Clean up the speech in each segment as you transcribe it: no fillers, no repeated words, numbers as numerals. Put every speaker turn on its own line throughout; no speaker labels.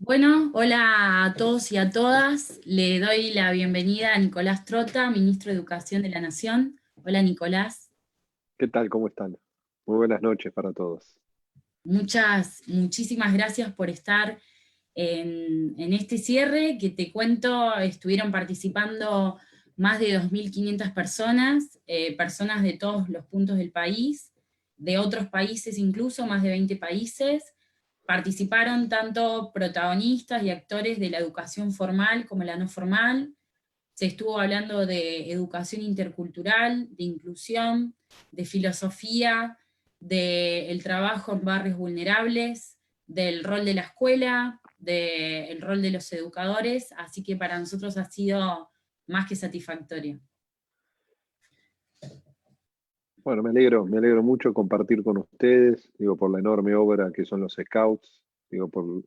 Bueno, hola a todos y a todas. Le doy la bienvenida a Nicolás Trota, ministro de Educación de la Nación. Hola Nicolás,
¿Qué tal? ¿Cómo están? Muy buenas noches para todos.
muchísimas gracias por estar en este cierre que te cuento, estuvieron participando más de 2.500 personas, personas de todos los puntos del país, de otros países incluso, más de 20 países. Participaron tanto protagonistas y actores de la educación formal como la no formal. Se estuvo hablando de educación intercultural, de inclusión, de filosofía, del trabajo en barrios vulnerables, del rol de la escuela, del rol de los educadores, así que para nosotros ha sido más que satisfactorio.
Bueno, me alegro mucho compartir con ustedes, digo, por la enorme obra que son los Scouts, digo, por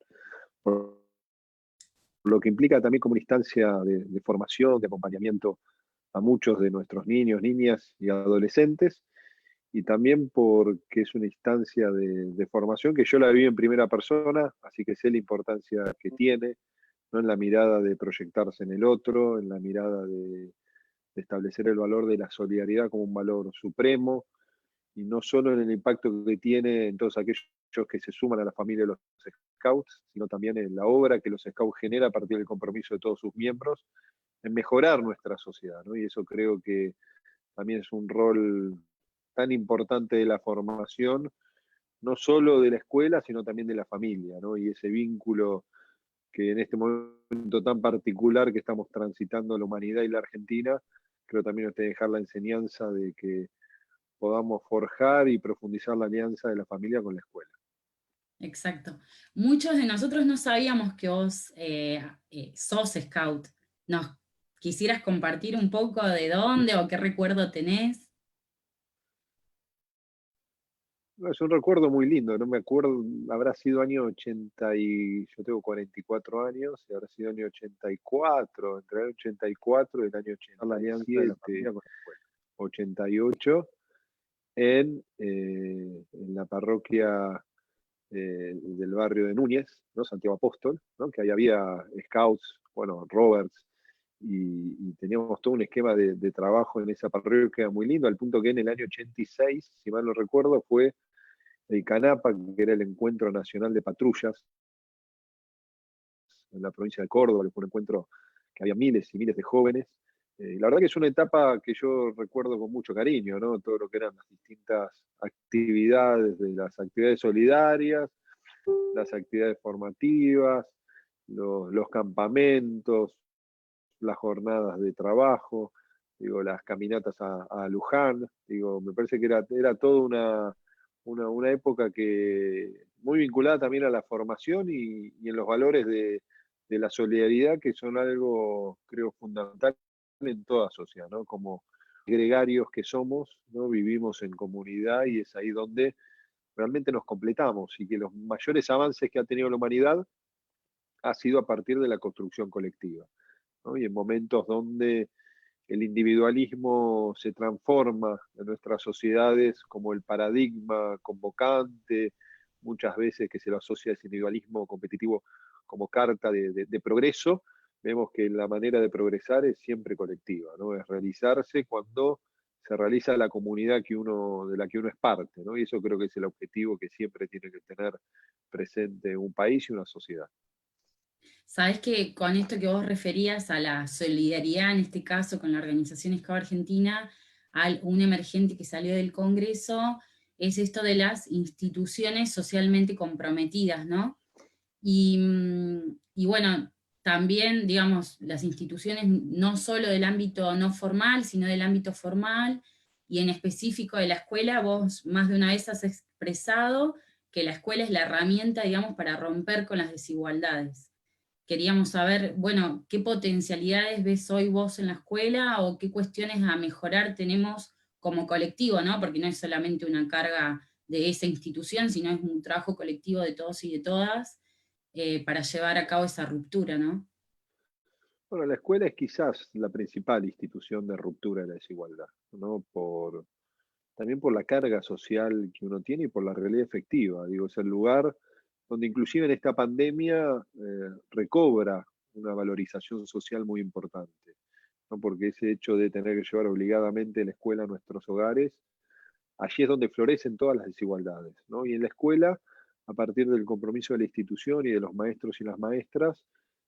lo que implica también como una instancia de formación, de acompañamiento a muchos de nuestros niños, niñas y adolescentes, y también porque es una instancia de formación que yo la viví en primera persona, así que sé la importancia que tiene, ¿no? En la mirada de proyectarse en el otro, en la mirada de establecer el valor de la solidaridad como un valor supremo, y no solo en el impacto que tiene en todos aquellos que se suman a la familia de los Scouts, sino también en la obra que los Scouts genera a partir del compromiso de todos sus miembros en mejorar nuestra sociedad, ¿no? Y eso creo que también es un rol tan importante de la formación, no solo de la escuela, sino también de la familia, ¿no? Y ese vínculo que en este momento tan particular que estamos transitando la humanidad y la Argentina, creo también nos tiene que dejar la enseñanza de que podamos forjar y profundizar la alianza de la familia con la escuela.
Exacto. Muchos de nosotros no sabíamos que vos sos scout. ¿Nos quisieras compartir un poco de dónde o qué recuerdo tenés?
No, es un recuerdo muy lindo, no me acuerdo, habrá sido año 80 y yo tengo 44 años, y habrá sido año 84, entre el 84 y el año
La
87,
alianza de la familia con la escuela.
88, en la parroquia del barrio de Núñez, ¿no? Santiago Apóstol, ¿no? Que ahí había scouts, bueno, Roberts, y teníamos todo un esquema de trabajo en esa parroquia muy lindo, al punto que en el año 86, si mal no recuerdo, fue el CANAPA, que era el Encuentro Nacional de Patrullas en la provincia de Córdoba, que fue un encuentro que había miles y miles de jóvenes. La verdad que es una etapa que yo recuerdo con mucho cariño, ¿no? Todo lo que eran las distintas actividades, de las actividades solidarias, las actividades formativas, los campamentos, las jornadas de trabajo, digo, las caminatas a Luján, digo, me parece que era toda una época que muy vinculada también a la formación y en los valores de la solidaridad, que son algo, creo, fundamental en toda sociedad, ¿no? Como gregarios que somos, ¿no? Vivimos en comunidad y es ahí donde realmente nos completamos y que los mayores avances que ha tenido la humanidad ha sido a partir de la construcción colectiva, ¿no? Y en momentos donde el individualismo se transforma en nuestras sociedades como el paradigma convocante, muchas veces que se lo asocia a ese individualismo competitivo como carta de progreso, vemos que la manera de progresar es siempre colectiva, ¿no? Es realizarse cuando se realiza la comunidad de la que uno es parte, ¿no? Y eso creo que es el objetivo que siempre tiene que tener presente un país y una sociedad.
Sabés que con esto que vos referías a la solidaridad, en este caso con la Organización Scout Argentina, un emergente que salió del Congreso, es esto de las instituciones socialmente comprometidas, ¿no? Y bueno, también, digamos, las instituciones no solo del ámbito no formal, sino del ámbito formal, y en específico de la escuela, vos más de una vez has expresado que la escuela es la herramienta, digamos, para romper con las desigualdades. Queríamos saber, bueno, qué potencialidades ves hoy vos en la escuela o qué cuestiones a mejorar tenemos como colectivo, ¿no? Porque no es solamente una carga de esa institución, sino es un trabajo colectivo de todos y de todas para llevar a cabo esa ruptura, ¿no?
Bueno, la escuela es quizás la principal institución de ruptura de la desigualdad, ¿no? También por la carga social que uno tiene y por la realidad efectiva. Digo, es el lugar donde inclusive en esta pandemia recobra una valorización social muy importante, ¿no? Porque ese hecho de tener que llevar obligadamente la escuela a nuestros hogares, allí es donde florecen todas las desigualdades, ¿no? Y en la escuela, a partir del compromiso de la institución y de los maestros y las maestras,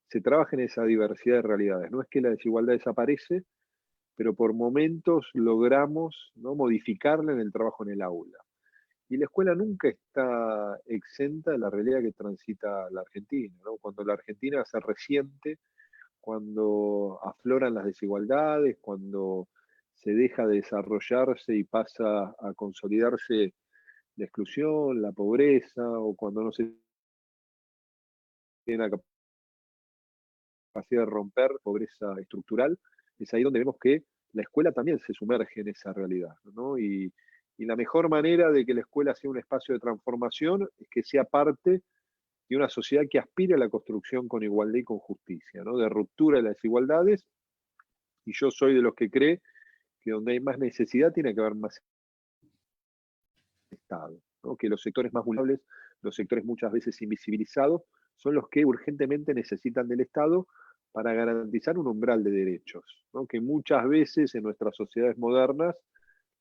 se trabaja en esa diversidad de realidades. No es que la desigualdad desaparece, pero por momentos logramos, ¿no?, modificarla en el trabajo en el aula. Y la escuela nunca está exenta de la realidad que transita la Argentina, ¿no? Cuando la Argentina se resiente, cuando afloran las desigualdades, cuando se deja de desarrollarse y pasa a consolidarse la exclusión, la pobreza, o cuando no se tiene la capacidad de romper pobreza estructural, es ahí donde vemos que la escuela también se sumerge en esa realidad, ¿no? Y la mejor manera de que la escuela sea un espacio de transformación es que sea parte de una sociedad que aspire a la construcción con igualdad y con justicia, ¿no? De ruptura de las desigualdades. Y yo soy de los que cree que donde hay más necesidad tiene que haber más Estado, ¿no? Que los sectores más vulnerables, los sectores muchas veces invisibilizados, son los que urgentemente necesitan del Estado para garantizar un umbral de derechos, ¿no? Que muchas veces en nuestras sociedades modernas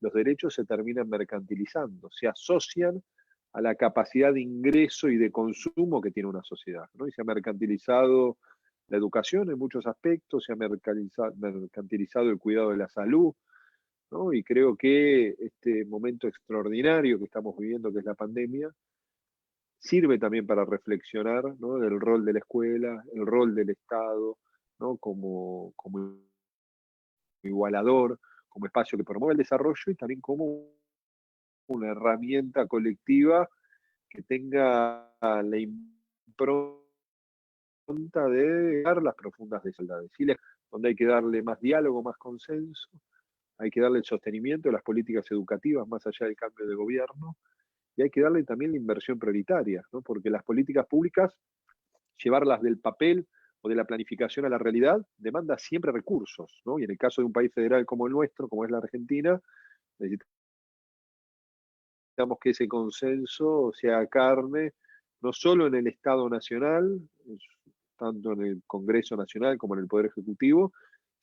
los derechos se terminan mercantilizando, se asocian a la capacidad de ingreso y de consumo que tiene una sociedad, ¿no? Y se ha mercantilizado la educación en muchos aspectos, se ha mercantilizado el cuidado de la salud, ¿no? Y creo que este momento extraordinario que estamos viviendo, que es la pandemia, sirve también para reflexionar, ¿no?, del rol de la escuela, el rol del Estado, ¿no?, como igualador, como espacio que promueve el desarrollo y también como una herramienta colectiva que tenga la impronta de dar las profundas desigualdades. Y donde hay que darle más diálogo, más consenso, hay que darle el sostenimiento de las políticas educativas más allá del cambio de gobierno, y hay que darle también la inversión prioritaria, ¿no? Porque las políticas públicas, llevarlas del papel o de la planificación a la realidad, demanda siempre recursos, ¿no? Y en el caso de un país federal como el nuestro, como es la Argentina, necesitamos que ese consenso sea carne, no solo en el Estado Nacional, tanto en el Congreso Nacional como en el Poder Ejecutivo,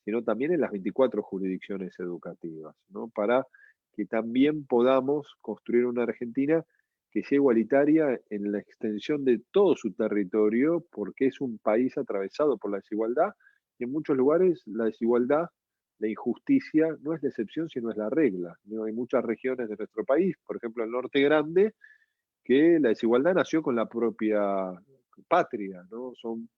sino también en las 24 jurisdicciones educativas, ¿no? Para que también podamos construir una Argentina que sea igualitaria en la extensión de todo su territorio, porque es un país atravesado por la desigualdad, y en muchos lugares la desigualdad, la injusticia, no es la excepción, sino es la regla, ¿no? Hay muchas regiones de nuestro país, por ejemplo el Norte Grande, que la desigualdad nació con la propia patria, ¿no? Son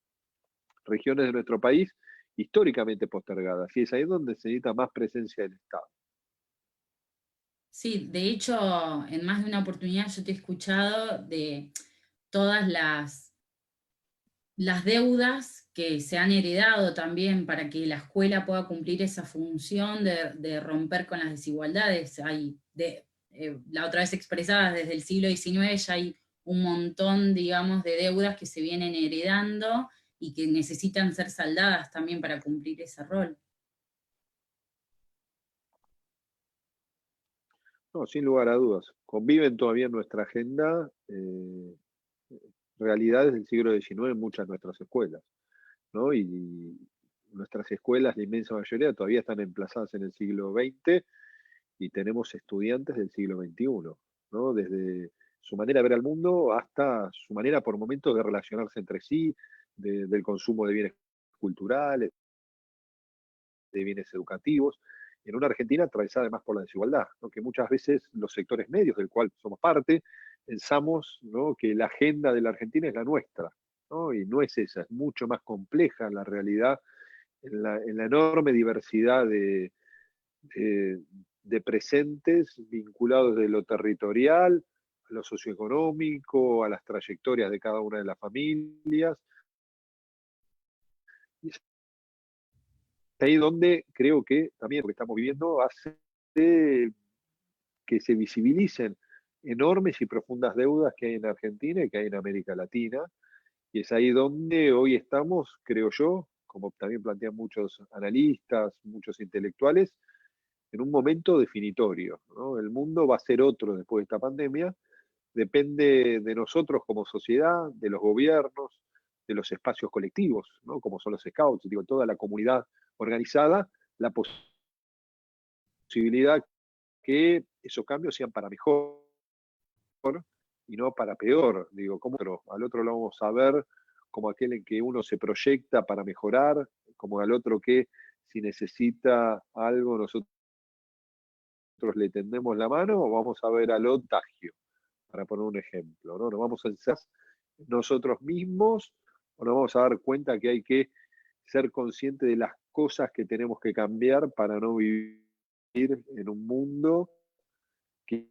regiones de nuestro país históricamente postergadas, y es ahí donde se necesita más presencia del Estado.
Sí, de hecho, en más de una oportunidad yo te he escuchado de todas las deudas que se han heredado también para que la escuela pueda cumplir esa función de romper con las desigualdades. La otra vez expresadas desde el siglo XIX, ya hay un montón, digamos, de deudas que se vienen heredando y que necesitan ser saldadas también para cumplir ese rol.
No, sin lugar a dudas. Conviven todavía en nuestra agenda realidades del siglo XIX en muchas de nuestras escuelas, ¿no? Y nuestras escuelas, la inmensa mayoría, todavía están emplazadas en el siglo XX y tenemos estudiantes del siglo XXI, ¿no? Desde su manera de ver al mundo hasta su manera por momentos de relacionarse entre sí, del consumo de bienes culturales, de bienes educativos, en una Argentina atravesada además por la desigualdad, ¿no? Que muchas veces los sectores medios del cual somos parte, pensamos, ¿no?, que la agenda de la Argentina es la nuestra, ¿no? Y no es esa, es mucho más compleja la realidad en la enorme diversidad de, de presentes vinculados de lo territorial, a lo socioeconómico, a las trayectorias de cada una de las familias. Y es ahí donde creo que también lo que estamos viviendo hace que se visibilicen enormes y profundas deudas que hay en Argentina y que hay en América Latina. Y es ahí donde hoy estamos, creo yo, como también plantean muchos analistas, muchos intelectuales, en un momento definitorio, ¿no? El mundo va a ser otro después de esta pandemia, depende de nosotros como sociedad, de los gobiernos, de los espacios colectivos, ¿no? Como son los scouts, digo, toda la comunidad organizada, la posibilidad que esos cambios sean para mejor y no para peor. Digo, ¿cómo al otro lo vamos a ver como aquel en que uno se proyecta para mejorar, como al otro que si necesita algo nosotros le tendemos la mano, o vamos a ver al contagio, para poner un ejemplo, ¿no? Nos vamos a encerrar nosotros mismos o nos vamos a dar cuenta que hay que ser consciente de las cosas que tenemos que cambiar para no vivir en un mundo que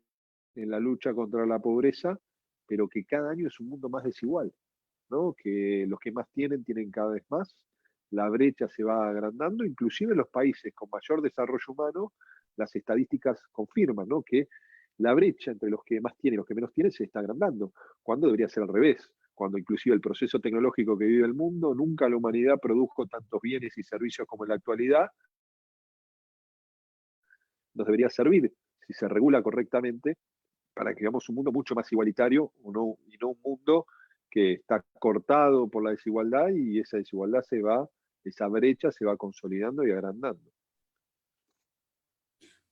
en la lucha contra la pobreza, pero que cada año es un mundo más desigual, ¿no? Que los que más tienen cada vez más, la brecha se va agrandando, inclusive en los países con mayor desarrollo humano, las estadísticas confirman, ¿no? Que la brecha entre los que más tienen y los que menos tienen se está agrandando, cuando debería ser al revés, cuando inclusive el proceso tecnológico que vive el mundo, nunca la humanidad produjo tantos bienes y servicios como en la actualidad, nos debería servir, si se regula correctamente, para que veamos un mundo mucho más igualitario y no un mundo que está cortado por la desigualdad y esa desigualdad esa brecha se va consolidando y agrandando.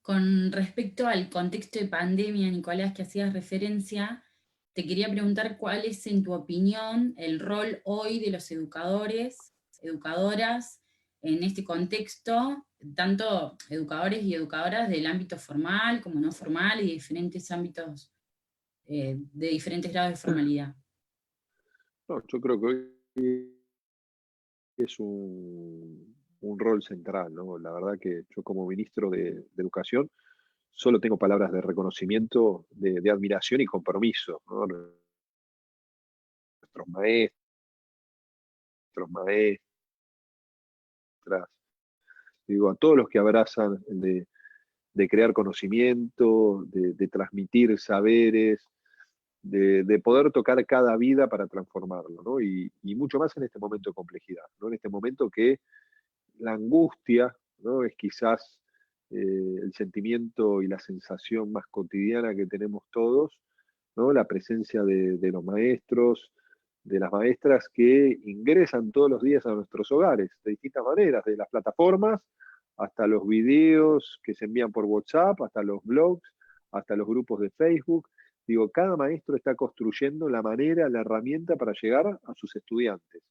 Con respecto al contexto de pandemia, Nicolás, que hacías referencia, te quería preguntar cuál es, en tu opinión, el rol hoy de los educadores, educadoras, en este contexto, tanto educadores y educadoras del ámbito formal como no formal y de diferentes ámbitos, de diferentes grados de formalidad.
No, yo creo que hoy es un rol central, ¿no? La verdad que yo como ministro de Educación solo tengo palabras de reconocimiento, de admiración y compromiso, ¿no? Nuestros maestras, digo, a todos los que abrazan de crear conocimiento, de transmitir saberes, de poder tocar cada vida para transformarlo, ¿no? Y mucho más en este momento de complejidad, ¿no? En este momento que la angustia, ¿no? Es quizás el sentimiento y la sensación más cotidiana que tenemos todos, ¿no? La presencia de los maestros, de las maestras que ingresan todos los días a nuestros hogares, de distintas maneras, de las plataformas hasta los videos que se envían por WhatsApp, hasta los blogs, hasta los grupos de Facebook. Digo, cada maestro está construyendo la manera, la herramienta para llegar a sus estudiantes.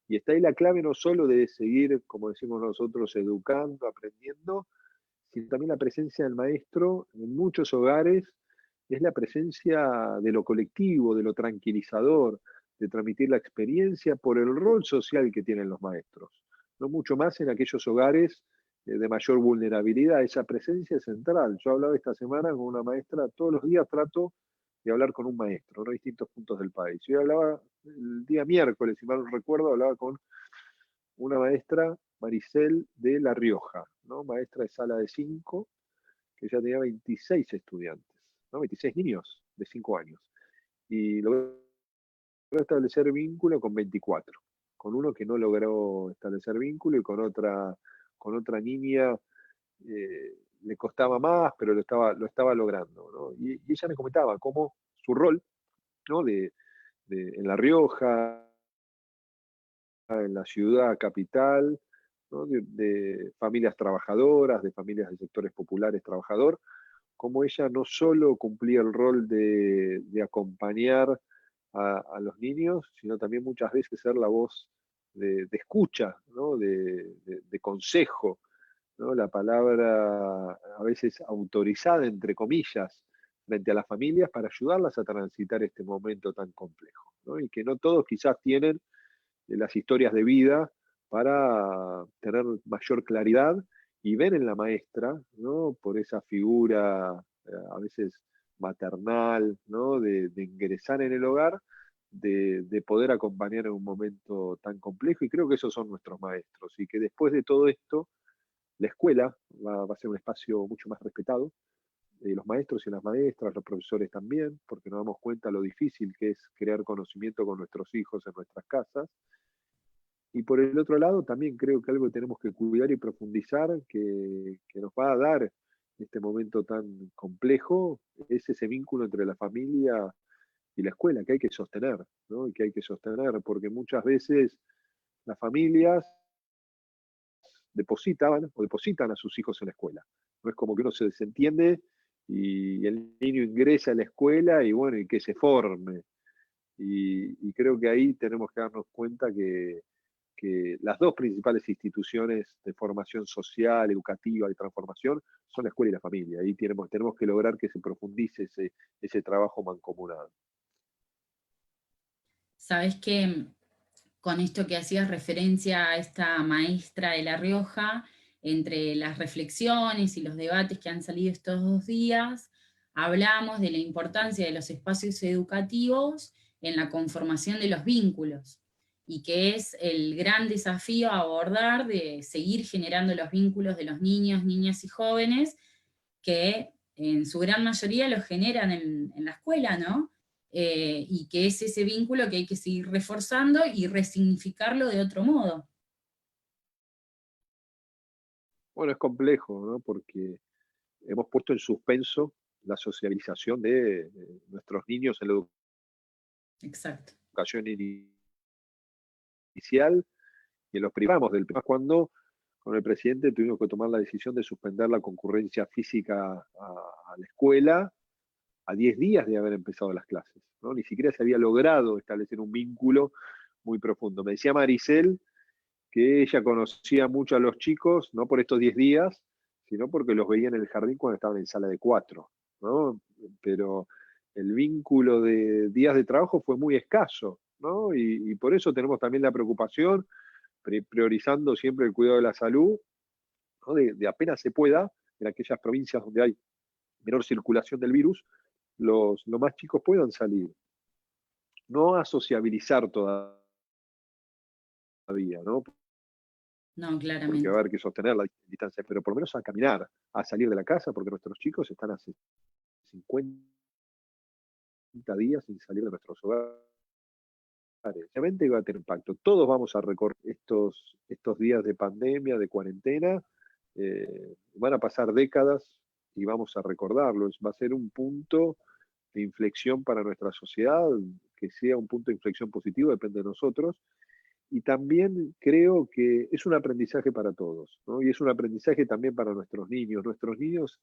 Y está ahí la clave no solo de seguir, como decimos nosotros, educando, aprendiendo, sino también la presencia del maestro en muchos hogares, es la presencia de lo colectivo, de lo tranquilizador, de transmitir la experiencia por el rol social que tienen los maestros. No mucho más en aquellos hogares de mayor vulnerabilidad, esa presencia es central. Yo hablaba esta semana con una maestra, todos los días trato de hablar con un maestro, ¿no? Distintos puntos del país. Yo hablaba el día miércoles, si mal no recuerdo, hablaba con una maestra, Maricel de La Rioja, ¿no? Maestra de sala de 5, que ya tenía 26 estudiantes, ¿no? 26 niños de 5 años. Y logró establecer vínculo con 24, con uno que no logró establecer vínculo y con otra niña le costaba más, pero lo estaba logrando, ¿no? Y ella me comentaba cómo su rol, ¿no? En La Rioja, en la ciudad capital, ¿no? De familias trabajadoras, de familias de sectores populares trabajador, como ella no solo cumplía el rol de acompañar a los niños, sino también muchas veces ser la voz de escucha, ¿no? De consejo, ¿no? La palabra a veces autorizada, entre comillas, frente a las familias para ayudarlas a transitar este momento tan complejo, ¿no? Y que no todos quizás tienen las historias de vida para tener mayor claridad y ver en la maestra, ¿no? Por esa figura a veces maternal, ¿no? De ingresar en el hogar, de poder acompañar en un momento tan complejo, y creo que esos son nuestros maestros, y que después de todo esto, la escuela va a ser un espacio mucho más respetado, los maestros y las maestras, los profesores también, porque nos damos cuenta lo difícil que es crear conocimiento con nuestros hijos en nuestras casas. Y por el otro lado, también creo que algo que tenemos que cuidar y profundizar, que nos va a dar este momento tan complejo, es ese vínculo entre la familia y la escuela que hay que sostener, ¿no? Y que hay que sostener, porque muchas veces las familias depositaban o depositan a sus hijos en la escuela. No es como que uno se desentiende y el niño ingresa a la escuela y bueno, y que se forme. Y creo que ahí tenemos que darnos cuenta que las dos principales instituciones de formación social, educativa y transformación son la escuela y la familia. Ahí tenemos que lograr que se profundice ese trabajo mancomunado.
Sabes que con esto que hacías referencia a esta maestra de La Rioja, entre las reflexiones y los debates que han salido estos 2 días, hablamos de la importancia de los espacios educativos en la conformación de los vínculos, y que es el gran desafío a abordar de seguir generando los vínculos de los niños, niñas y jóvenes, que en su gran mayoría los generan en la escuela, ¿no? Y que es ese vínculo que hay que seguir reforzando y resignificarlo de otro modo.
Bueno, es complejo, ¿no? Porque hemos puesto en suspenso la socialización de nuestros niños en la
Exacto.
educación inicial y los privamos del tema cuando con el presidente tuvimos que tomar la decisión de suspender la concurrencia física a la escuela a 10 días de haber empezado las clases, ¿no? Ni siquiera se había logrado establecer un vínculo muy profundo. Me decía Maricel que ella conocía mucho a los chicos, no por estos 10 días, sino porque los veía en el jardín cuando estaban en sala de 4, ¿no? Pero el vínculo de días de trabajo fue muy escaso, ¿no? Y por eso tenemos también la preocupación, priorizando siempre el cuidado de la salud, ¿no? De apenas se pueda, en aquellas provincias donde hay menor circulación del virus, los más chicos puedan salir. No a sociabilizar todavía, ¿no?
No,
Porque va a
claramente.
haber que sostener la distancia, pero por lo menos a caminar, a salir de la casa, porque nuestros chicos están hace 50 días sin salir de nuestros hogares. Obviamente va a tener impacto. Todos vamos a recorrer estos días de pandemia, de cuarentena, van a pasar décadas y vamos a recordarlo. Va a ser un punto de inflexión para nuestra sociedad, que sea un punto de inflexión positivo, depende de nosotros. Y también creo que es un aprendizaje para todos, ¿no? Y es un aprendizaje también para nuestros niños. Nuestros niños,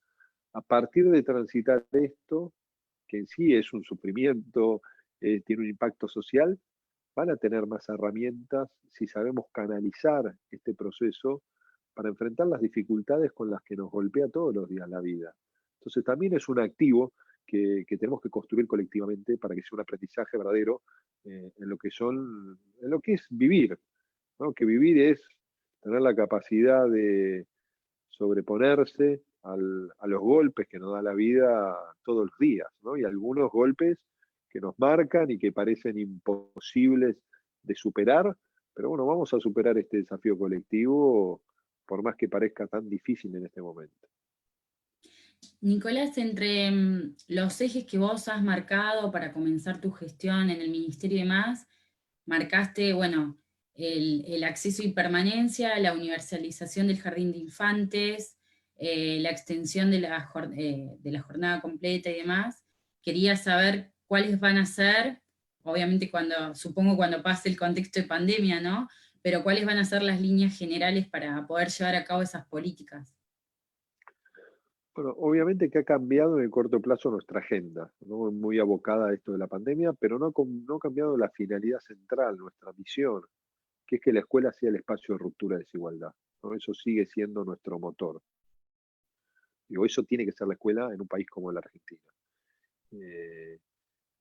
a partir de transitar esto, que en sí es un sufrimiento, tiene un impacto social, van a tener más herramientas si sabemos canalizar este proceso para enfrentar las dificultades con las que nos golpea todos los días la vida. Entonces también es un activo que tenemos que construir colectivamente para que sea un aprendizaje verdadero en lo que es vivir, ¿no? Que vivir es tener la capacidad de sobreponerse a los golpes que nos da la vida todos los días, ¿no? Y algunos golpes que nos marcan y que parecen imposibles de superar, pero bueno, vamos a superar este desafío colectivo por más que parezca tan difícil en este momento.
Nicolás, entre los ejes que vos has marcado para comenzar tu gestión en el ministerio y demás, marcaste, bueno, el acceso y permanencia, la universalización del jardín de infantes, la extensión de la jornada completa y demás. Quería saber cuáles van a ser, obviamente supongo cuando pase el contexto de pandemia, ¿no? Pero cuáles van a ser las líneas generales para poder llevar a cabo esas políticas.
Bueno, obviamente que ha cambiado en el corto plazo nuestra agenda, ¿no? Muy abocada a esto de la pandemia, pero no ha cambiado la finalidad central, nuestra misión, que es que la escuela sea el espacio de ruptura de desigualdad, ¿no? Eso sigue siendo nuestro motor. Digo, eso tiene que ser la escuela en un país como la Argentina. Eh,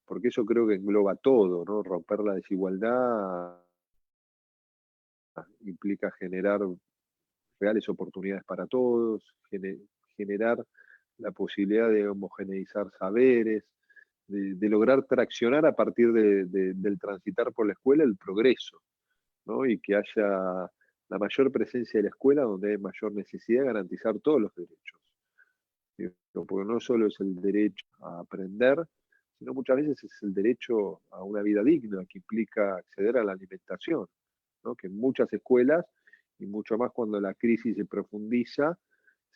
Porque eso creo que engloba todo, ¿no? Romper la desigualdad implica generar reales oportunidades para todos, generar la posibilidad de homogeneizar saberes, de lograr traccionar a partir del transitar por la escuela el progreso, ¿no? Y que haya la mayor presencia de la escuela donde hay mayor necesidad de garantizar todos los derechos. Porque no solo es el derecho a aprender, sino muchas veces es el derecho a una vida digna, que implica acceder a la alimentación, ¿no? Que en muchas escuelas, y mucho más cuando la crisis se profundiza,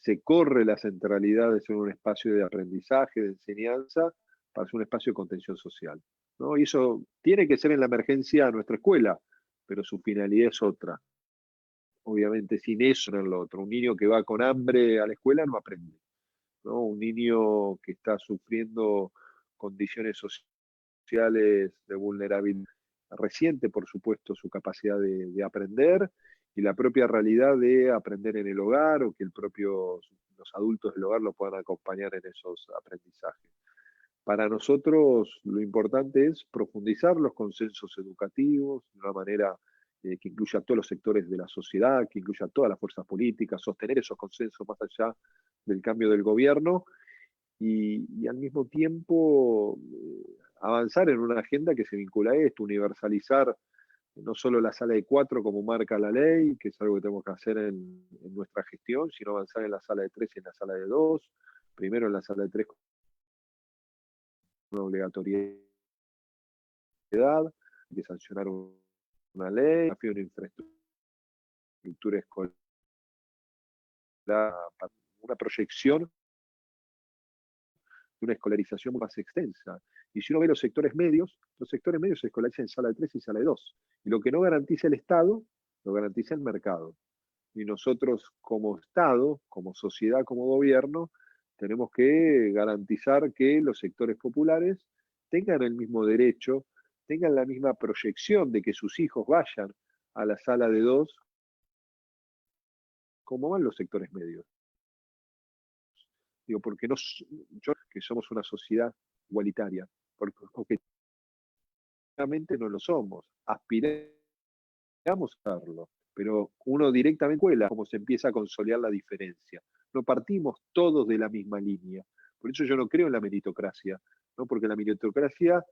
se corre la centralidad de ser un espacio de aprendizaje, de enseñanza, para ser un espacio de contención social. ¿no? Y eso tiene que ser en la emergencia nuestra escuela, pero su finalidad es otra. Obviamente, sin eso no es lo otro. Un niño que va con hambre a la escuela no aprende, ¿no? Un niño que está sufriendo condiciones sociales de vulnerabilidad resiente, por supuesto, su capacidad de aprender y la propia realidad de aprender en el hogar o que los adultos del hogar lo puedan acompañar en esos aprendizajes. Para nosotros lo importante es profundizar los consensos educativos de una manera que incluya a todos los sectores de la sociedad, que incluya a todas las fuerzas políticas, sostener esos consensos más allá del cambio del gobierno y al mismo tiempo avanzar en una agenda que se vincula a esto, universalizar no solo la sala de 4 como marca la ley, que es algo que tenemos que hacer en nuestra gestión, sino avanzar en la sala de 3 y en la sala de 2, primero en la sala de 3 con una obligatoriedad, de sancionar una ley, una infraestructura escolar, una proyección de una escolarización más extensa. Y si uno ve los sectores medios se escolarizan en sala de 3 y sala de 2. Y lo que no garantiza el Estado, lo garantiza el mercado. Y nosotros como Estado, como sociedad, como gobierno, tenemos que garantizar que los sectores populares tengan el mismo derecho, tengan la misma proyección de que sus hijos vayan a la sala de 2 como van los sectores medios. Digo, porque no, yo que somos una sociedad igualitaria, porque objetivamente no lo somos, aspiramos a serlo, pero uno directamente cuela como se empieza a consolidar la diferencia. No partimos todos de la misma línea. Por eso yo no creo en la meritocracia, ¿no? Porque la meritocracia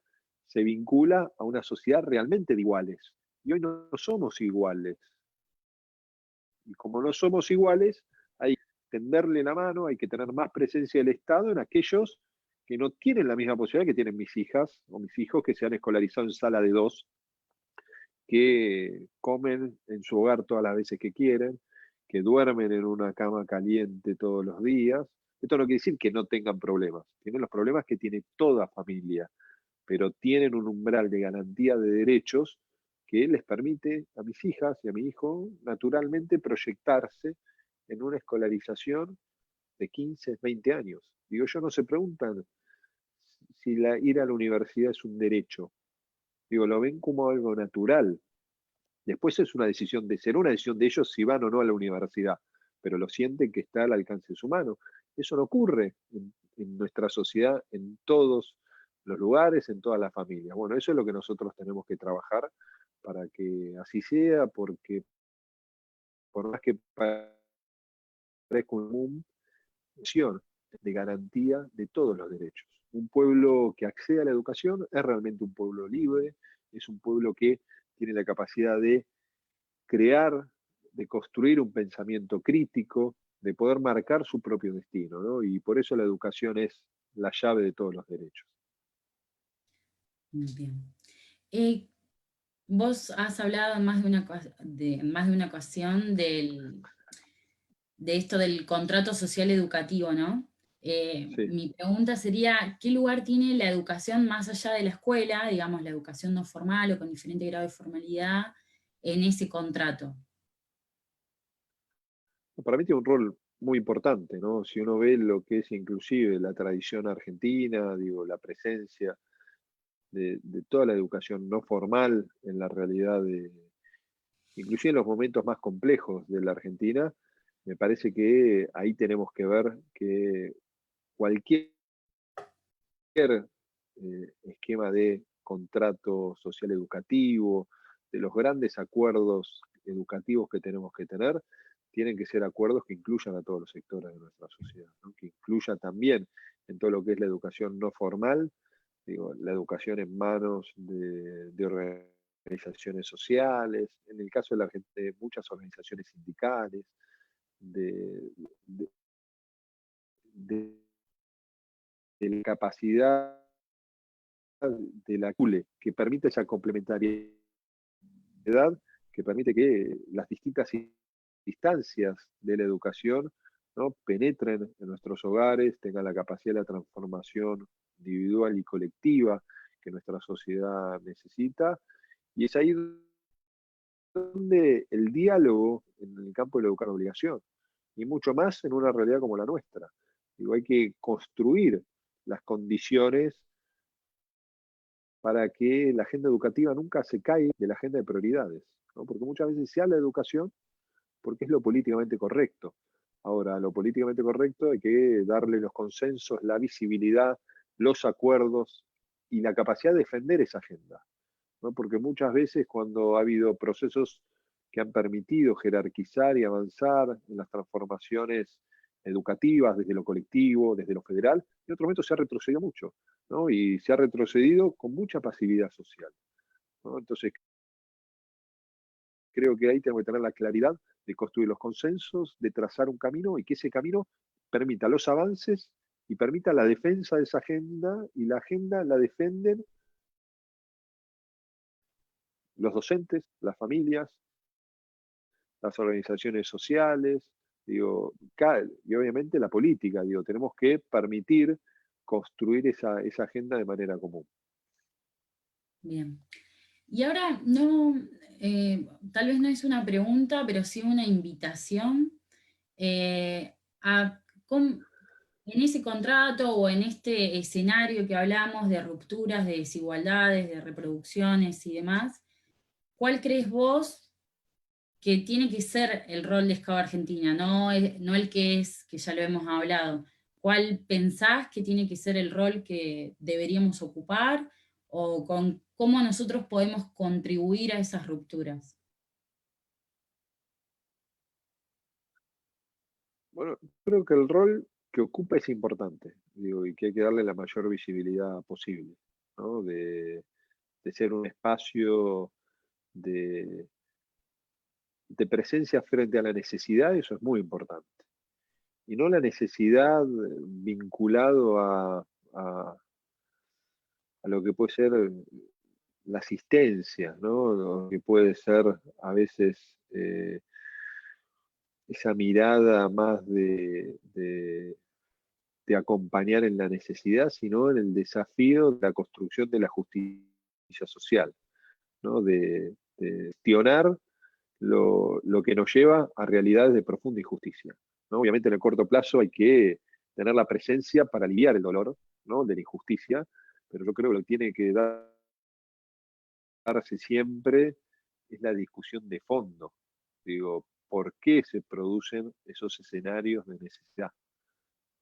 se vincula a una sociedad realmente de iguales. Y hoy no somos iguales. Y como no somos iguales, hay que tenderle la mano, hay que tener más presencia del Estado en aquellos que no tienen la misma posibilidad que tienen mis hijas o mis hijos que se han escolarizado en sala de 2, que comen en su hogar todas las veces que quieren, que duermen en una cama caliente todos los días. Esto no quiere decir que no tengan problemas, tienen los problemas que tiene toda familia, pero tienen un umbral de garantía de derechos que les permite a mis hijas y a mi hijo naturalmente proyectarse en una escolarización de 15, 20 años. Digo, ellos no se preguntan si ir a la universidad es un derecho. Digo, lo ven como algo natural. Después es una decisión será una decisión de ellos si van o no a la universidad, pero lo sienten que está al alcance de su mano. Eso no ocurre en nuestra sociedad, en todos los lugares, en todas las familias. Bueno, eso es lo que nosotros tenemos que trabajar para que así sea, porque por más que parezca un de garantía de todos los derechos. Un pueblo que accede a la educación es realmente un pueblo libre, es un pueblo que tiene la capacidad de crear, de construir un pensamiento crítico, de poder marcar su propio destino, ¿no? Y por eso la educación es la llave de todos los derechos.
Muy bien. Eh, Vos has hablado en más de más de una ocasión de esto del contrato social educativo, ¿no?
Sí.
Mi pregunta sería, ¿qué lugar tiene la educación más allá de la escuela, digamos, la educación no formal o con diferente grado de formalidad, en ese contrato?
Para mí tiene un rol muy importante, ¿no? Si uno ve lo que es inclusive la tradición argentina, digo, la presencia de toda la educación no formal en la realidad inclusive en los momentos más complejos de la Argentina, me parece que ahí tenemos que ver que cualquier esquema de contrato social educativo, de los grandes acuerdos educativos que tenemos que tener, tienen que ser acuerdos que incluyan a todos los sectores de nuestra sociedad, ¿no? Que incluya también en todo lo que es la educación no formal, digo, la educación en manos de organizaciones sociales, en el caso de la Argentina, de muchas organizaciones sindicales, de, de, de, de la capacidad de la CULE, que permite esa complementariedad, que permite que las distintas instancias de la educación, ¿no?, penetren en nuestros hogares, tengan la capacidad de la transformación individual y colectiva, que nuestra sociedad necesita, y es ahí donde el diálogo en el campo de la educación es una obligación, y mucho más en una realidad como la nuestra. Digo, hay que construir las condiciones para que la agenda educativa nunca se caiga de la agenda de prioridades, ¿no? Porque muchas veces se habla de educación porque es lo políticamente correcto. Ahora, lo políticamente correcto hay que darle los consensos, la visibilidad, los acuerdos y la capacidad de defender esa agenda, ¿no? Porque muchas veces cuando ha habido procesos que han permitido jerarquizar y avanzar en las transformaciones educativas desde lo colectivo, desde lo federal, en otro momento se ha retrocedido mucho, ¿no? Y se ha retrocedido con mucha pasividad social, ¿no? Entonces, creo que ahí tenemos que tener la claridad de construir los consensos, de trazar un camino y que ese camino permita los avances y permita la defensa de esa agenda, y la agenda la defienden los docentes, las familias, las organizaciones sociales, digo, y obviamente la política, digo, tenemos que permitir construir esa agenda de manera común.
Bien. Y ahora, no, tal vez no es una pregunta, pero sí una invitación a en ese contrato o en este escenario que hablamos de rupturas, de desigualdades, de reproducciones y demás, ¿cuál crees vos que tiene que ser el rol de Scout Argentina? No, no el que es, que ya lo hemos hablado. ¿Cuál pensás que tiene que ser el rol que deberíamos ocupar o con cómo nosotros podemos contribuir a esas rupturas?
Bueno, creo que el rol que ocupa es importante, digo, y que hay que darle la mayor visibilidad posible, ¿no? De ser un espacio de, de presencia frente a la necesidad, eso es muy importante. Y no la necesidad vinculado a lo que puede ser la asistencia, ¿no? Lo que puede ser a veces esa mirada más de acompañar en la necesidad, sino en el desafío de la construcción de la justicia social, ¿no? De gestionar lo que nos lleva a realidades de profunda injusticia, ¿no? Obviamente en el corto plazo hay que tener la presencia para aliviar el dolor, ¿no? De la injusticia, pero yo creo que lo que tiene que darse siempre es la discusión de fondo. Digo, ¿por qué se producen esos escenarios de necesidad,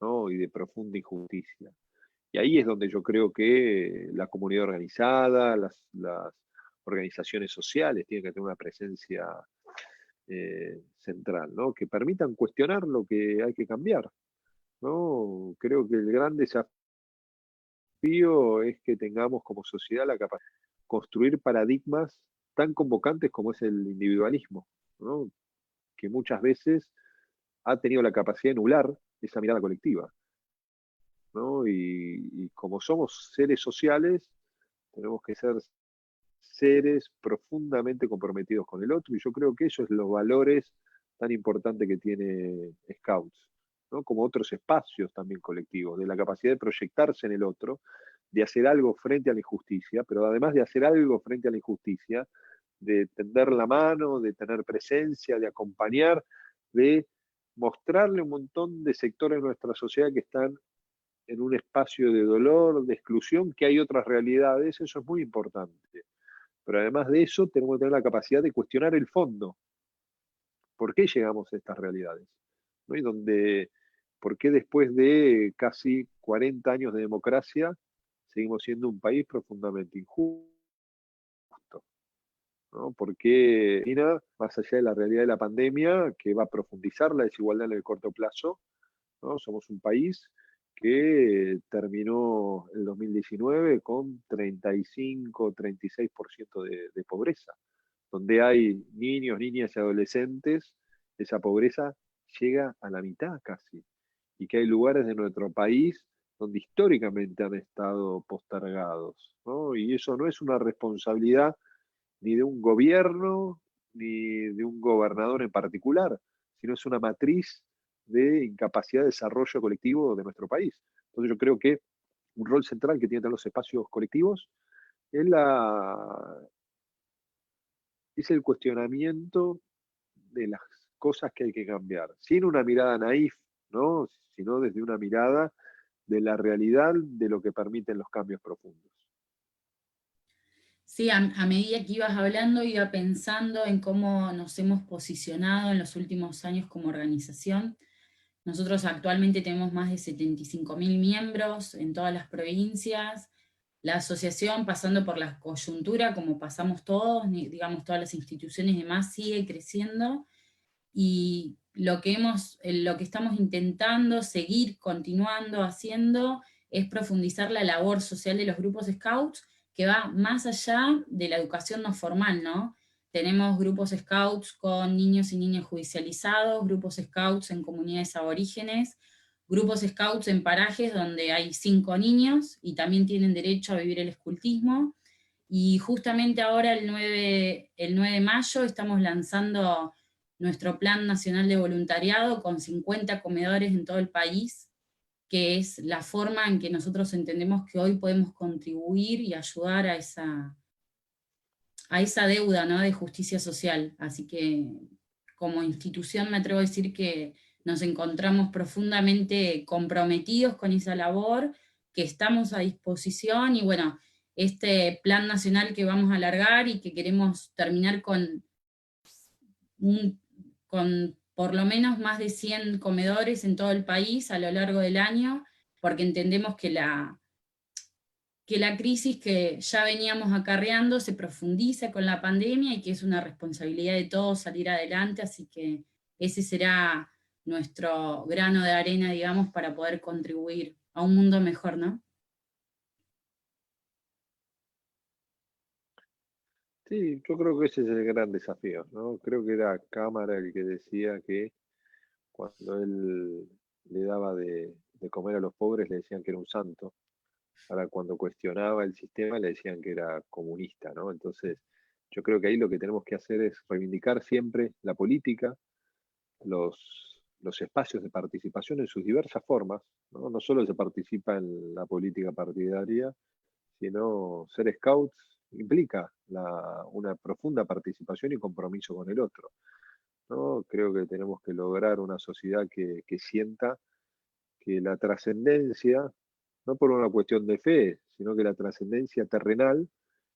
¿no? Y de profunda injusticia? Y ahí es donde yo creo que la comunidad organizada, las organizaciones sociales tienen que tener una presencia central, ¿no? Que permitan cuestionar lo que hay que cambiar, ¿no? Creo que el gran desafío es que tengamos como sociedad la capacidad de construir paradigmas tan convocantes como es el individualismo, ¿no? Que muchas veces ha tenido la capacidad de anular esa mirada colectiva, ¿no? Y como somos seres sociales, tenemos que ser seres profundamente comprometidos con el otro, y yo creo que eso es los valores tan importantes que tiene Scouts, ¿no? Como otros espacios también colectivos, de la capacidad de proyectarse en el otro, de hacer algo frente a la injusticia, pero además de hacer algo frente a la injusticia, de tender la mano, de tener presencia, de acompañar, de mostrarle un montón de sectores de nuestra sociedad que están en un espacio de dolor, de exclusión, que hay otras realidades, eso es muy importante. Pero además de eso, tenemos que tener la capacidad de cuestionar el fondo. ¿Por qué llegamos a estas realidades? ¿No? Y ¿por qué después de casi 40 años de democracia seguimos siendo un país profundamente injusto? ¿No? ¿Por qué Argentina, más allá de la realidad de la pandemia, que va a profundizar la desigualdad en el corto plazo, ¿no? Somos un país que terminó el 2019 con 35-36% de pobreza, donde hay niños, niñas y adolescentes, esa pobreza llega a la mitad casi, y que hay lugares de nuestro país donde históricamente han estado postergados, ¿no? Y eso no es una responsabilidad ni de un gobierno, ni de un gobernador en particular, sino es una matriz de incapacidad de desarrollo colectivo de nuestro país. Entonces yo creo que un rol central que tienen los espacios colectivos es, es el cuestionamiento de las cosas que hay que cambiar, sin una mirada naif, ¿no? Sino desde una mirada de la realidad de lo que permiten los cambios profundos.
Sí, a medida que ibas hablando, iba pensando en cómo nos hemos posicionado en los últimos años como organización. Nosotros actualmente tenemos más de 75.000 miembros en todas las provincias. La asociación, pasando por la coyuntura, como pasamos todos, digamos, todas las instituciones y demás, sigue creciendo. Y lo que estamos intentando seguir continuando haciendo es profundizar la labor social de los grupos scouts, que va más allá de la educación no formal, ¿no? Tenemos grupos scouts con niños y niñas judicializados, grupos scouts en comunidades aborígenes, grupos scouts en parajes donde hay 5 niños y también tienen derecho a vivir el escultismo. Y justamente ahora, el 9 de mayo, estamos lanzando nuestro Plan Nacional de Voluntariado con 50 comedores en todo el país, que es la forma en que nosotros entendemos que hoy podemos contribuir y ayudar a esa deuda, ¿no?, de justicia social. Así que como institución me atrevo a decir que nos encontramos profundamente comprometidos con esa labor, que estamos a disposición, y bueno, este plan nacional que vamos a alargar y que queremos terminar con por lo menos más de 100 comedores en todo el país a lo largo del año, porque entendemos que la crisis que ya veníamos acarreando se profundiza con la pandemia y que es una responsabilidad de todos salir adelante, así que ese será nuestro grano de arena, digamos, para poder contribuir a un mundo mejor, ¿no?
Sí, yo creo que ese es el gran desafío, ¿no? Creo que era Cámara el que decía que cuando él le daba de comer a los pobres le decían que era un santo. Ahora cuando cuestionaba el sistema le decían que era comunista, ¿no? Entonces, yo creo que ahí lo que tenemos que hacer es reivindicar siempre la política, los espacios de participación en sus diversas formas, ¿no? No solo se participa en la política partidaria, sino ser scouts implica una profunda participación y compromiso con el otro, ¿no? Creo que tenemos que lograr una sociedad que sienta que la trascendencia, no por una cuestión de fe, sino que la trascendencia terrenal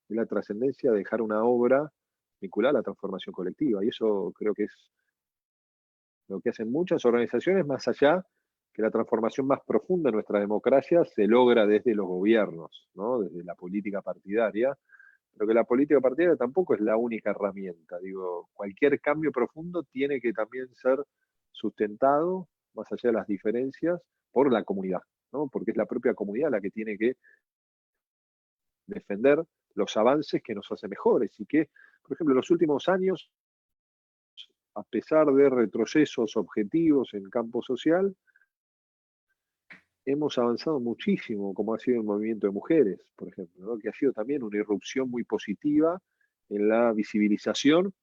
es la trascendencia de dejar una obra vinculada a la transformación colectiva. Y eso creo que es lo que hacen muchas organizaciones, más allá que la transformación más profunda de nuestra democracia se logra desde los gobiernos, ¿no? Desde la política partidaria, pero que la política partidaria tampoco es la única herramienta. Digo, cualquier cambio profundo tiene que también ser sustentado, más allá de las diferencias, por la comunidad, ¿no? Porque es la propia comunidad la que tiene que defender los avances que nos hacen mejores y que, por ejemplo, en los últimos años, a pesar de retrocesos objetivos en campo social, hemos avanzado muchísimo, como ha sido el movimiento de mujeres, por ejemplo, ¿no? Que ha sido también una irrupción muy positiva en la visibilización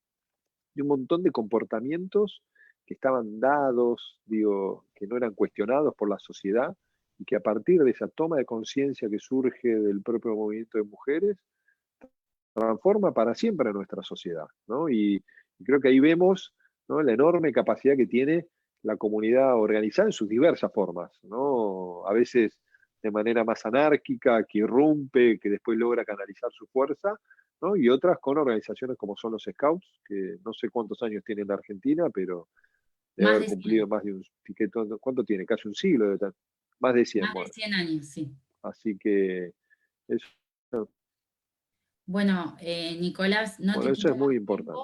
de un montón de comportamientos que estaban dados, digo, que no eran cuestionados por la sociedad y que a partir de esa toma de conciencia que surge del propio movimiento de mujeres, transforma para siempre a nuestra sociedad, ¿no? Y creo que ahí vemos, ¿no?, la enorme capacidad que tiene la comunidad organizada en sus diversas formas, ¿no? A veces de manera más anárquica, que irrumpe, que después logra canalizar su fuerza, ¿no? Y otras con organizaciones como son los Scouts, que no sé cuántos años tienen en la Argentina, pero debe
Más
haber
de 100,
cumplido más de un piquetón. ¿Cuánto tiene? Casi un siglo, más de 100,
más de
bueno.
100 años, sí.
Así que eso,
Bueno, Nicolás, no
bueno,
te
eso
quito
es
más
muy importante.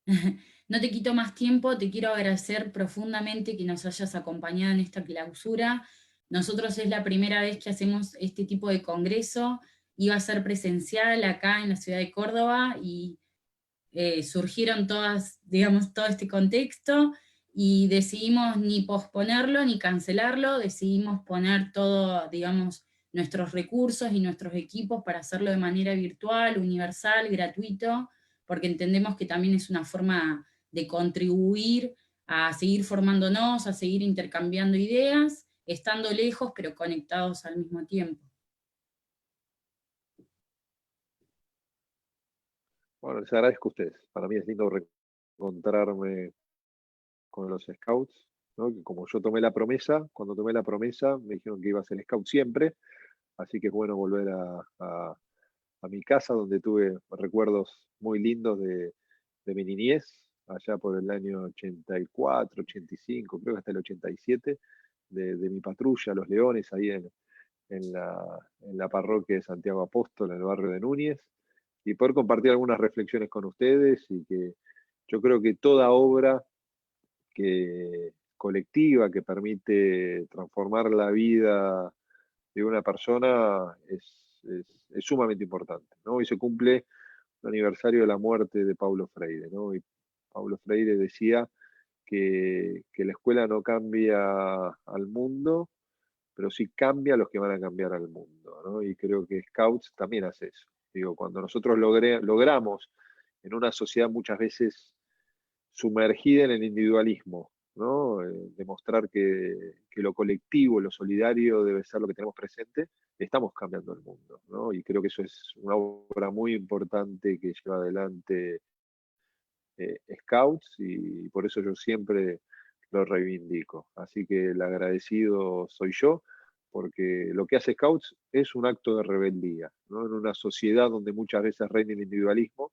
tiempo. No te quito más tiempo, te quiero agradecer profundamente que nos hayas acompañado en esta clausura. Nosotros es la primera vez que hacemos este tipo de congreso, iba a ser presencial acá en la ciudad de Córdoba y surgieron todas, digamos, todo este contexto y decidimos ni posponerlo ni cancelarlo, decidimos poner todo, digamos, nuestros recursos y nuestros equipos para hacerlo de manera virtual, universal, gratuito, porque entendemos que también es una forma de contribuir a seguir formándonos, a seguir intercambiando ideas, estando lejos pero conectados al mismo tiempo.
Bueno, les agradezco a ustedes. Para mí es lindo reencontrarme con los scouts, ¿no? Que como yo tomé la promesa, cuando tomé la promesa me dijeron que iba a ser scout siempre, así que es bueno volver a mi casa donde tuve recuerdos muy lindos de mi niñez, allá por el año 84, 85, creo que hasta el 87, de mi patrulla, Los Leones, ahí en la parroquia de Santiago Apóstol, en el barrio de Núñez, y poder compartir algunas reflexiones con ustedes y que yo creo que toda obra colectiva que permite transformar la vida de una persona es sumamente importante, ¿no? Hoy se cumple el aniversario de la muerte de Paulo Freire, ¿no? Y Paulo Freire decía que la escuela no cambia al mundo, pero sí cambia a los que van a cambiar al mundo, ¿no? Y creo que Scouts también hace eso. Digo, cuando nosotros logramos en una sociedad muchas veces sumergida en el individualismo, ¿no? Demostrar que lo colectivo, lo solidario debe ser lo que tenemos presente, estamos cambiando el mundo, ¿no? Y creo que eso es una obra muy importante que lleva adelante Scouts y por eso yo siempre lo reivindico. Así que el agradecido soy yo, porque lo que hace Scouts es un acto de rebeldía, ¿no? En una sociedad donde muchas veces reina el individualismo,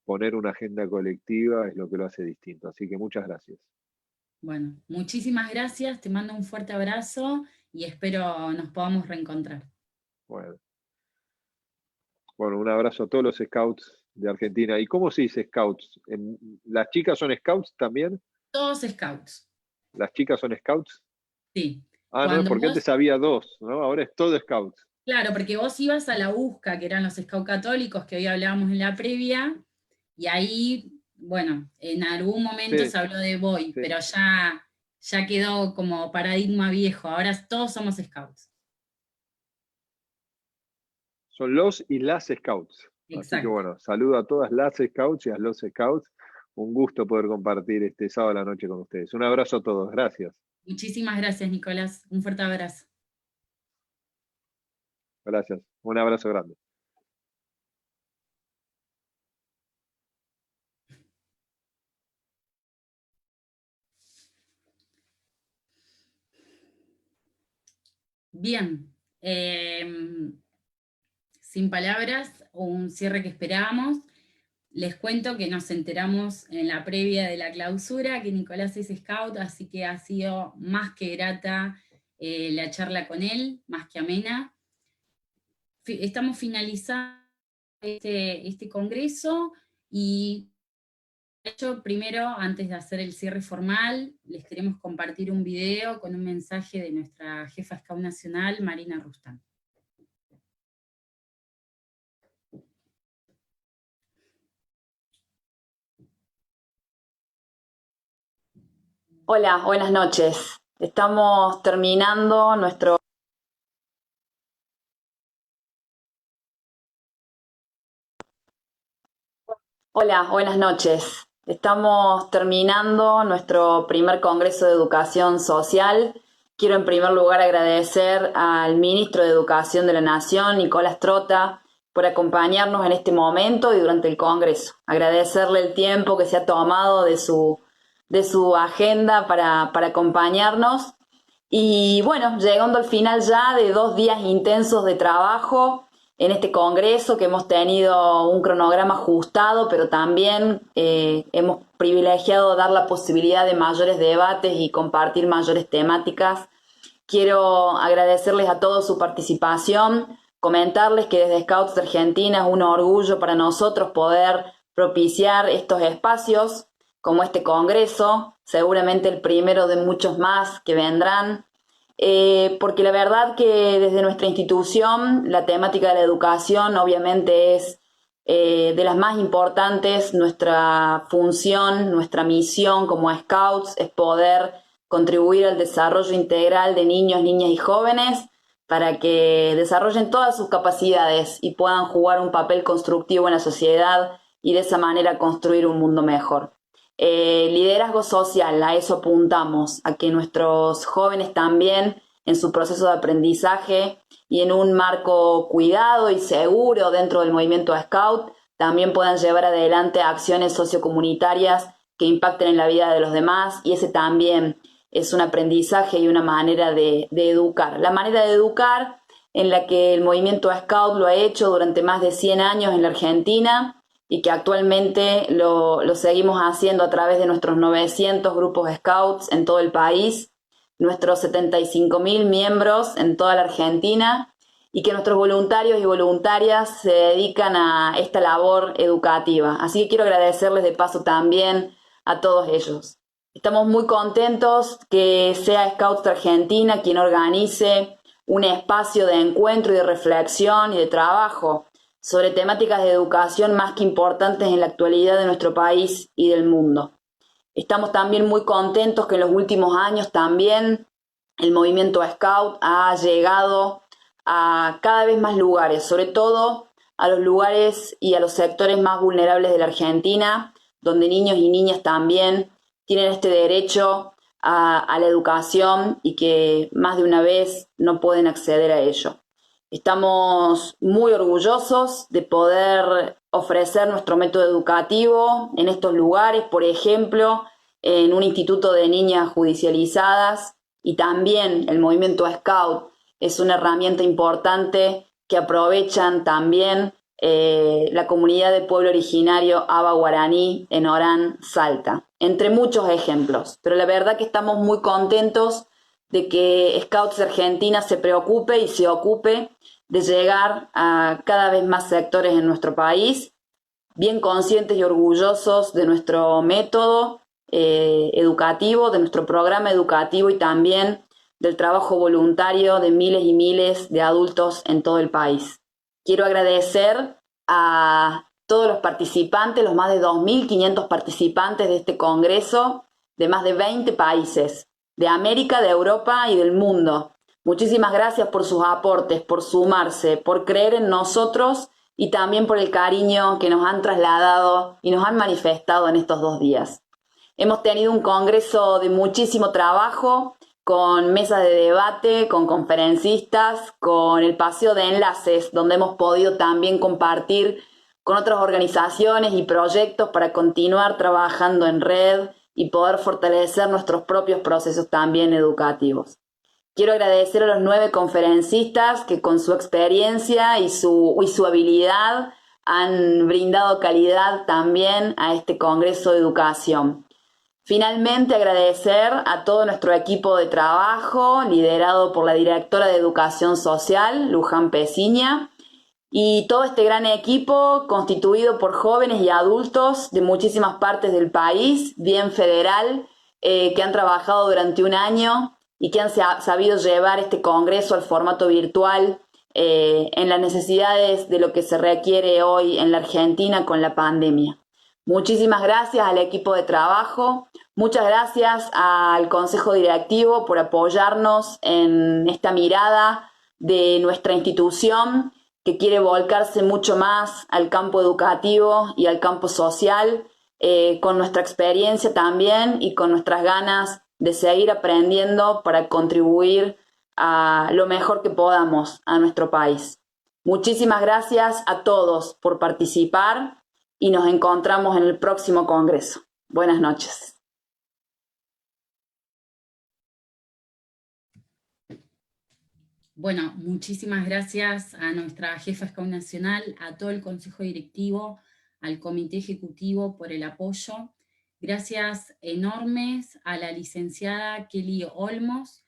poner una agenda colectiva es lo que lo hace distinto. Así que muchas gracias.
Bueno, muchísimas gracias, te mando un fuerte abrazo y espero nos podamos reencontrar.
Bueno, un abrazo a todos los Scouts de Argentina. ¿Y cómo se dice Scouts? ¿Las chicas son Scouts también?
Todos scouts,
¿Las chicas son Scouts?
sí.
Ah, no,
Cuando
porque
vos,
antes había dos, ¿no? Ahora es todo Scouts.
claro, porque vos ibas a la USCA, que eran los scouts católicos que hoy hablábamos en la previa, y ahí, bueno, en algún momento
Sí,
se habló de boy,
sí.
pero ya quedó como paradigma viejo, ahora todos somos scouts.
Son los y las Scouts. Así que
Exacto.
bueno, saludo a todas las Scouts y a los Scouts. Un gusto poder compartir este sábado a la noche con ustedes. Un abrazo a todos. Gracias.
Muchísimas gracias, Nicolás. Un fuerte abrazo.
Gracias. Un abrazo grande.
Bien, sin palabras, un cierre que esperábamos. Les cuento que nos enteramos en la previa de la clausura que Nicolás es scout, así que ha sido más que grata la charla con él, más que amena. Estamos finalizando este congreso y de hecho, primero, antes de hacer el cierre formal, les queremos compartir un video con un mensaje de nuestra jefa Scout Nacional, Marina Rustán.
Hola, buenas noches. Estamos terminando nuestro... Hola, buenas noches. Estamos terminando nuestro primer Congreso de Educación Social. Quiero en primer lugar agradecer al Ministro de Educación de la Nación, Nicolás Trota, por acompañarnos en este momento y durante el Congreso. Agradecerle el tiempo que se ha tomado de su agenda para acompañarnos. Y bueno, llegando al final ya de 2 días intensos de trabajo en este congreso, que hemos tenido un cronograma ajustado, pero también hemos privilegiado dar la posibilidad de mayores debates y compartir mayores temáticas. Quiero agradecerles a todos su participación, comentarles que desde Scouts de Argentina es un orgullo para nosotros poder propiciar estos espacios como este congreso, seguramente el primero de muchos más que vendrán, porque la verdad que desde nuestra institución la temática de la educación obviamente es de las más importantes. Nuestra función, nuestra misión como Scouts es poder contribuir al desarrollo integral de niños, niñas y jóvenes para que desarrollen todas sus capacidades y puedan jugar un papel constructivo en la sociedad y de esa manera construir un mundo mejor. Liderazgo social, a eso apuntamos, a que nuestros jóvenes también en su proceso de aprendizaje y en un marco cuidado y seguro dentro del movimiento Scout también puedan llevar adelante acciones sociocomunitarias que impacten en la vida de los demás, y ese también es un aprendizaje y una manera de educar. La manera de educar en la que el movimiento Scout lo ha hecho durante más de 100 años en la Argentina y que actualmente lo seguimos haciendo a través de nuestros 900 grupos Scouts en todo el país, nuestros 75.000 miembros en toda la Argentina, y que nuestros voluntarios y voluntarias se dedican a esta labor educativa. Así que quiero agradecerles de paso también a todos ellos. Estamos muy contentos que sea Scouts Argentina quien organice un espacio de encuentro y de reflexión y de trabajo sobre temáticas de educación más que importantes en la actualidad de nuestro país y del mundo. Estamos también muy contentos que en los últimos años también el movimiento Scout ha llegado a cada vez más lugares, sobre todo a los lugares y a los sectores más vulnerables de la Argentina, donde niños y niñas también tienen este derecho a la educación y que más de una vez no pueden acceder a ello. Estamos muy orgullosos de poder ofrecer nuestro método educativo en estos lugares, por ejemplo, en un instituto de niñas judicializadas, y también el movimiento Scout es una herramienta importante que aprovechan también la comunidad de pueblo originario Aba Guaraní en Orán, Salta, entre muchos ejemplos. Pero la verdad que estamos muy contentos de que Scouts Argentina se preocupe y se ocupe de llegar a cada vez más sectores en nuestro país, bien conscientes y orgullosos de nuestro método educativo, de nuestro programa educativo y también del trabajo voluntario de miles y miles de adultos en todo el país. Quiero agradecer a todos los participantes, los más de 2.500 participantes de este congreso de más de 20 países, de América, de Europa y del mundo. Muchísimas gracias por sus aportes, por sumarse, por creer en nosotros y también por el cariño que nos han trasladado y nos han manifestado en estos 2 días. Hemos tenido un congreso de muchísimo trabajo, con mesas de debate, con conferencistas, con el paseo de enlaces, donde hemos podido también compartir con otras organizaciones y proyectos para continuar trabajando en red y poder fortalecer nuestros propios procesos también educativos. Quiero agradecer a los 9 conferencistas que con su experiencia y su habilidad han brindado calidad también a este Congreso de Educación. Finalmente, agradecer a todo nuestro equipo de trabajo, liderado por la directora de Educación Social, Luján Peciña, y todo este gran equipo constituido por jóvenes y adultos de muchísimas partes del país, bien federal, que han trabajado durante un año y que han sabido llevar este congreso al formato virtual en las necesidades de lo que se requiere hoy en la Argentina con la pandemia. Muchísimas gracias al equipo de trabajo, muchas gracias al Consejo Directivo por apoyarnos en esta mirada de nuestra institución que quiere volcarse mucho más al campo educativo y al campo social, con nuestra experiencia también y con nuestras ganas de seguir aprendiendo para contribuir a lo mejor que podamos a nuestro país. Muchísimas gracias a todos por participar y nos encontramos en el próximo congreso. Buenas noches.
Bueno, muchísimas gracias a nuestra jefa Scout Nacional, a todo el Consejo Directivo, al Comité Ejecutivo por el apoyo. Gracias enormes a la licenciada Kelly Olmos,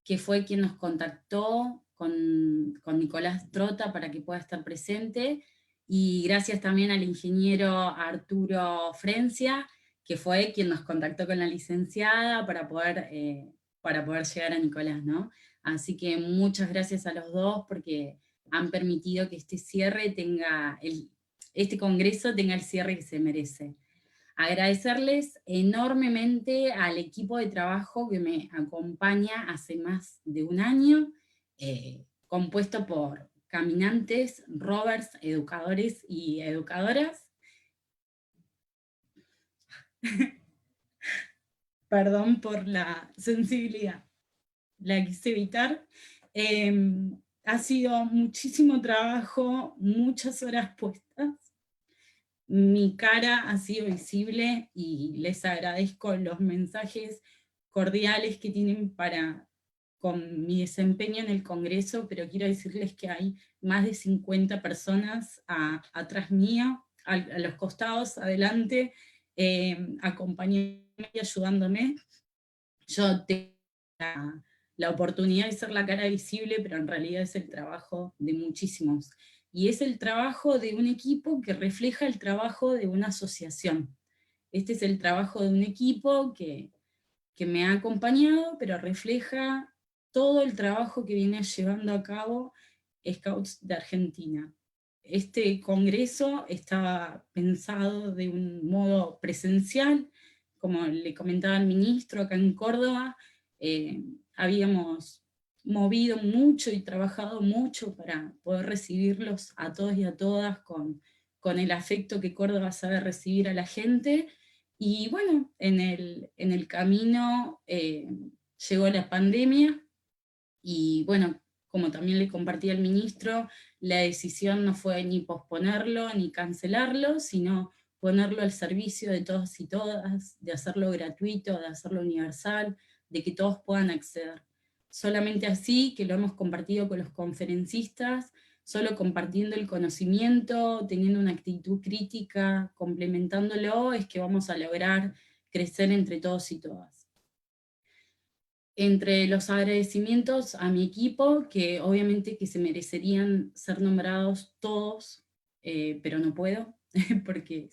que fue quien nos contactó con Nicolás Trota para que pueda estar presente, y gracias también al ingeniero Arturo Frencia, que fue quien nos contactó con la licenciada para poder llegar a Nicolás, ¿no? Así que muchas gracias a los dos porque han permitido que este cierre este congreso tenga el cierre que se merece. Agradecerles enormemente al equipo de trabajo que me acompaña hace más de un año, compuesto por caminantes, rovers, educadores y educadoras. Perdón por la sensibilidad, la quise evitar. Ha sido muchísimo trabajo, muchas horas puestas, mi cara ha sido visible y les agradezco los mensajes cordiales que tienen con mi desempeño en el Congreso, pero quiero decirles que hay más de 50 personas atrás mío, a los costados, adelante, acompañándome y ayudándome. Yo tengo la oportunidad de ser la cara visible, pero en realidad es el trabajo de muchísimos. Y es el trabajo de un equipo que refleja el trabajo de una asociación. Este es el trabajo de un equipo que me ha acompañado, pero refleja todo el trabajo que viene llevando a cabo Scouts de Argentina. Este congreso estaba pensado de un modo presencial, como le comentaba el ministro, acá en Córdoba, habíamos movido mucho y trabajado mucho para poder recibirlos a todos y a todas con el afecto que Córdoba sabe recibir a la gente. Y bueno, en el camino llegó la pandemia y bueno, como también le compartí al ministro, la decisión no fue ni posponerlo ni cancelarlo, sino ponerlo al servicio de todos y todas, de hacerlo gratuito, de hacerlo universal, de que todos puedan acceder. Solamente así, que lo hemos compartido con los conferencistas, solo compartiendo el conocimiento, teniendo una actitud crítica, complementándolo, es que vamos a lograr crecer entre todos y todas. Entre los agradecimientos a mi equipo, que obviamente que se merecerían ser nombrados todos, pero no puedo, porque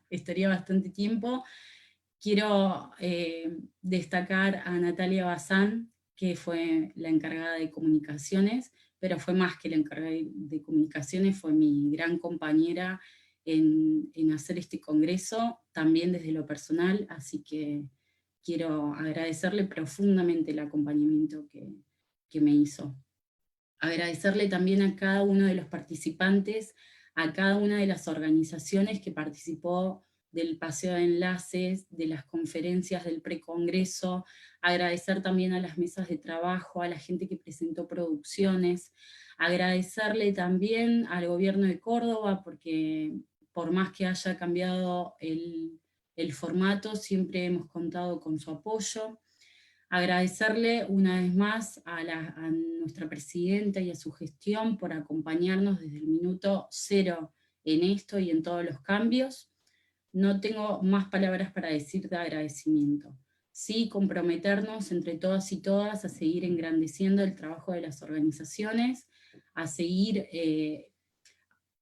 estaría bastante tiempo. Quiero destacar a Natalia Bazán, que fue la encargada de comunicaciones, pero fue más que la encargada de comunicaciones, fue mi gran compañera en hacer este congreso, también desde lo personal, así que quiero agradecerle profundamente el acompañamiento que me hizo. Agradecerle también a cada uno de los participantes, a cada una de las organizaciones que participó del paseo de enlaces, de las conferencias del precongreso, agradecer también a las mesas de trabajo, a la gente que presentó producciones, agradecerle también al gobierno de Córdoba, porque por más que haya cambiado el formato, siempre hemos contado con su apoyo. Agradecerle una vez más a nuestra presidenta y a su gestión por acompañarnos desde el minuto cero en esto y en todos los cambios. No tengo más palabras para decir de agradecimiento. Sí, comprometernos entre todas y todas a seguir engrandeciendo el trabajo de las organizaciones, a seguir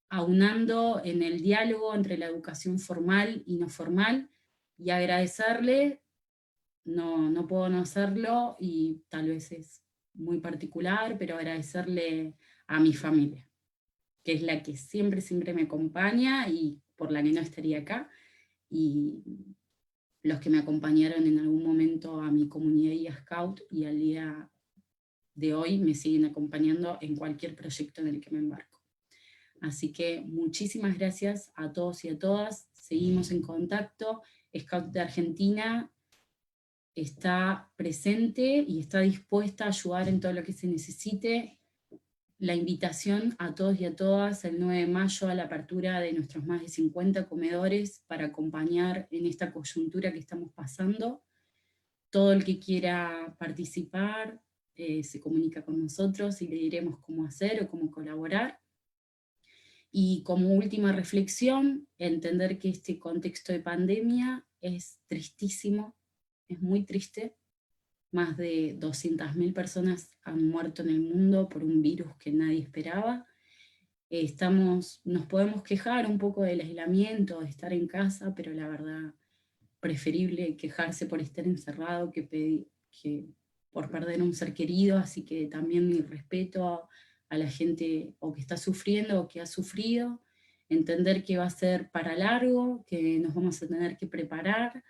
aunando en el diálogo entre la educación formal y no formal, y agradecerle. No puedo no hacerlo y tal vez es muy particular, pero agradecerle a mi familia, que es la que siempre, siempre me acompaña y por la que no estaría acá, y los que me acompañaron en algún momento a mi comunidad y a Scout, y al día de hoy me siguen acompañando en cualquier proyecto en el que me embarco. Así que muchísimas gracias a todos y a todas, seguimos en contacto. Scout de Argentina está presente y está dispuesta a ayudar en todo lo que se necesite. La invitación a todos y a todas el 9 de mayo a la apertura de nuestros más de 50 comedores para acompañar en esta coyuntura que estamos pasando. Todo el que quiera participar se comunica con nosotros y le diremos cómo hacer o cómo colaborar. Y como última reflexión, entender que este contexto de pandemia es tristísimo, es muy triste. Más de 200.000 personas han muerto en el mundo por un virus que nadie esperaba. Nos podemos quejar un poco del aislamiento, de estar en casa, pero la verdad, preferible quejarse por estar encerrado que por perder un ser querido, así que también mi respeto a la gente o que está sufriendo o que ha sufrido, entender que va a ser para largo, que nos vamos a tener que preparar,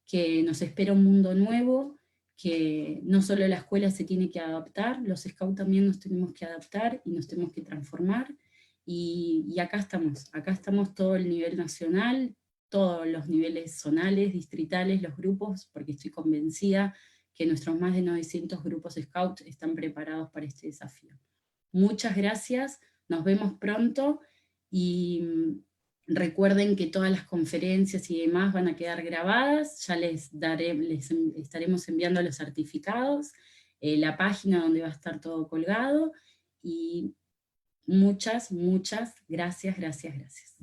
que nos espera un mundo nuevo, que no solo la escuela se tiene que adaptar, los scouts también nos tenemos que adaptar y nos tenemos que transformar, y acá estamos todo el nivel nacional, todos los niveles zonales, distritales, los grupos, porque estoy convencida que nuestros más de 900 grupos scouts están preparados para este desafío. Muchas gracias, nos vemos pronto, y Recuerden que todas las conferencias y demás van a quedar grabadas, ya les estaremos enviando los certificados, la página donde va a estar todo colgado, y muchas, muchas gracias, gracias, gracias.